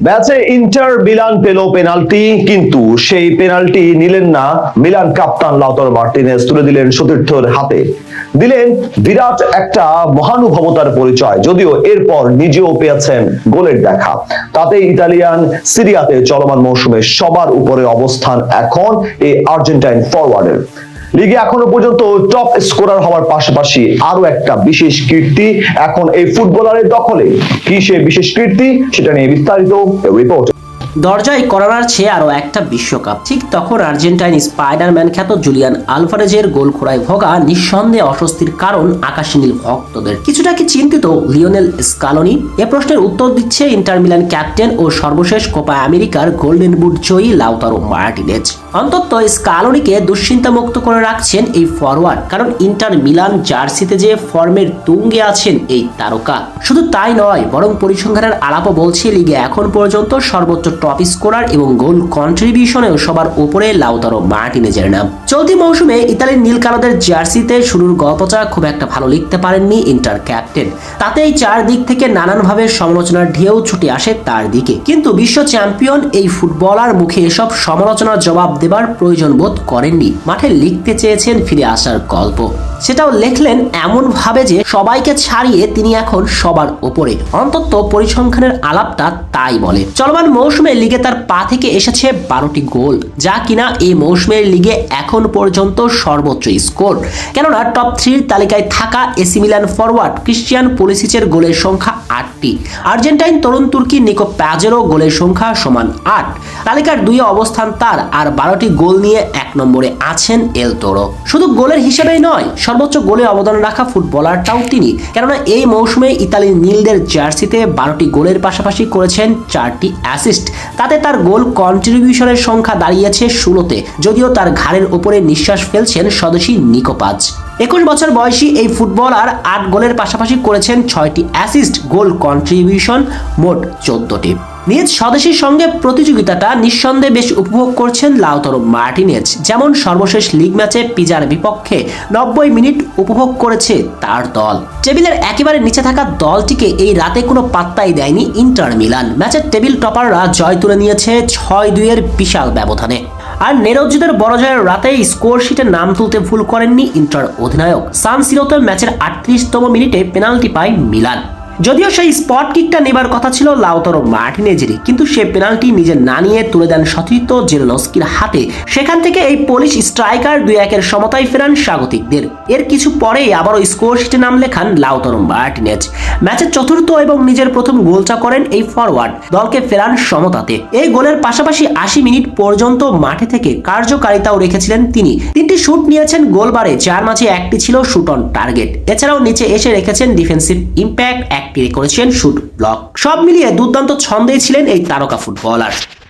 ম্যাচে inter Milan পেল penalty, কিন্তু সেই পেনাল্টি নিলেন না মিলান কাপ্তান লাউতারো মার্টিনেজ, তুলে দিলেন সতীর্থর হাতে, দিলেন বিরাট একটা মহানুভবতার পরিচয়। যদিও এরপর নিজেও পেয়েছেন গোলের দেখা। তাতে ইতালিয়ান সিরিয়াতে চলমান মৌসুমে সবার উপরে অবস্থান এখন এই আর্জেন্টাইন ফরওয়ার্ডের। লিগে এখনো পর্যন্ত টপ স্কোরার হওয়ার পাশাপাশি আরো একটা বিশেষ কীর্তি এখন এই ফুটবলারের দখলে। কি সে বিশেষ কীর্তি, সেটা নিয়ে বিস্তারিত রিপোর্ট। দরজায় করোনার চেয়ে আরো একটা বিশ্বকাপ। ঠিক তখন আর্জেন্টাইন স্পাইডারম্যান খ্যাত জুলিয়ান আলভারেজের গোল খোঁড়ায় ভোগা নিঃসন্দেহে অস্বস্তির কারণ আকাশী নীল ভক্তদের। কিছুটা কি চিন্তিত লিওনেল স্কালোনি? এ প্রশ্নের উত্তর দিচ্ছে ইন্টার মিলান ক্যাপ্টেন ও সর্বশেষ কোপা আমেরিকার গোল্ডেন বুট জয়ী লাউতারো মার্টিনেজ। অন্তত স্কালোনিকে দুশ্চিন্তা মুক্ত করে রাখছেন এই ফরওয়ার্ড, কারণ ইন্টার মিলান জার্সিতে যে ফর্মের তুঙ্গে আছেন এই তারকা। শুধু তাই নয়, বরং পরিসংখ্যানের আলাপও বলছে লিগে এখন পর্যন্ত সর্বোচ্চ টপ স্কোরার এবং গোল কন্ট্রিবিউশনেও সবার উপরে লাউতারো মার্টিনেজের নাম। চলতি মৌসুমে ইতালির নীল কালোদের জার্সিতে শুরুর গল্পটা খুব একটা ভালো লিখতে পারেননি ইন্টার ক্যাপ্টেন। তাতে এই চারদিক থেকে নানানভাবে সমালোচনার ঢেউ ছুটে আসে তার দিকে, কিন্তু বিশ্ব চ্যাম্পিয়ন এই ফুটবলার মুখে এসব সমালোচনার জবাব দেবার প্রয়োজন বোধ করেননি। মাঠে লিখতে চেয়েছেন ফিরে আসার গল্প, সেটাও লেখলেন এমন ভাবে যে সবাইকে ছাড়িয়ে তিনি এখন সবার উপরে। অন্তত পরিসংখ্যানের আলাপটা তাই বলে। চলমান মৌসুমে লিগে তার পা থেকে এসেছে 12টি গোল, যা কিনা এই মৌসুমের লিগে এখন পর্যন্ত সর্বোচ্চ স্কোর। কেননা টপ 3 তালিকায় থাকা এসি মিলান ফরওয়ার্ড ক্রিশ্চিয়ান পুলিসিচের গোলের সংখ্যা 8টি। আর্জেন্টাইন তরুণ তুর্কি নিকো প্যাজেরও গোলের সংখ্যা সমান 8। তালিকার 2 অবস্থান তার, আর 12টি গোল নিয়ে 1 নম্বরে আছেন এল তোরো। শুধু গোলের হিসেবেই নয়, সর্বোচ্চ গোলে অবদান রাখা ফুটবলারটাও তিনি, কেননা এই মৌসুমে ইতালির নীলদের জার্সিতে 12টি গোলের পাশাপাশি করেছেন 4টি অ্যাসিস্ট। তাতে তার গোল কন্ট্রিবিউশনের সংখ্যা দাঁড়িয়েছে 16তে, যদিও তার ঘাড়ের উপরে নিঃশ্বাস ফেলছেন স্বদেশী নিকো পাজ। 21 বছর বয়সী এই ফুটবলার 8 গোলের পাশাপাশি করেছেন 6টি অ্যাসিস্ট, গোল কন্ট্রিবিউশন মোট 14টি। নিজ স্বদেশীর সঙ্গে প্রতিযোগিতাটা নিঃসন্দেহে বেশ উপভোগ করছেন লাউতারো মার্টিনেজ। যেমন সর্বশেষ লিগ ম্যাচে পিজার বিপক্ষে 90 মিনিট উপভোগ করেছে তার দল। টেবিলের একেবারে নিচে থাকা দলটিকে এই রাতে কোনো পাত্তাই দেয়নি ইন্টার মিলান। ম্যাচের টেবিল টপাররা জয় তুলে নিয়েছে 6-2 বিশাল ব্যবধানে। আর নেরজ্জিদের বড় জয়ের রাতে স্কোর শিটে নাম তুলতে ভুল করেননি ইন্টার অধিনায়ক। সান সিরোতে ম্যাচের 38তম মিনিটে পেনাল্টি পায় মিলান। যদিও সেই স্পট কিকটা নেবার কথা ছিল লাউতারো মার্টিনেজেরই, কিন্তু সে পেনাল্টি নিজে না নিয়ে তুলে দেন সতীর্থ জেলেনস্কির হাতে। সেখান থেকে এই পোলিশ স্ট্রাইকার 2-1 সমতায় ফেরান স্বাগতিকদের। এর কিছু পরেই আবারও স্কোর শিটে নাম লেখান লাউতারো মার্টিনেজ। ম্যাচের চতুর্থ এবং নিজের প্রথম গোলটা করেন এই ফরওয়ার্ড, দলকে ফেরান সমতাতে। এই গোলের পাশাপাশি 80 মিনিট পর্যন্ত মাঠে থেকে কার্যকারিতাও রেখেছিলেন তিনি। 3টি শুট নিয়েছেন গোলবারে, যার মাঝে 1টি ছিল শুট অন টার্গেট। এছাড়াও নিচে এসে রেখেছেন ডিফেন্সিভ ইম্প্যাক্ট, করেছেন শুট ব্লক। সব মিলিয়ে দুর্দান্ত ছন্দেই ছিলেন এই তারকা ফুটবলার।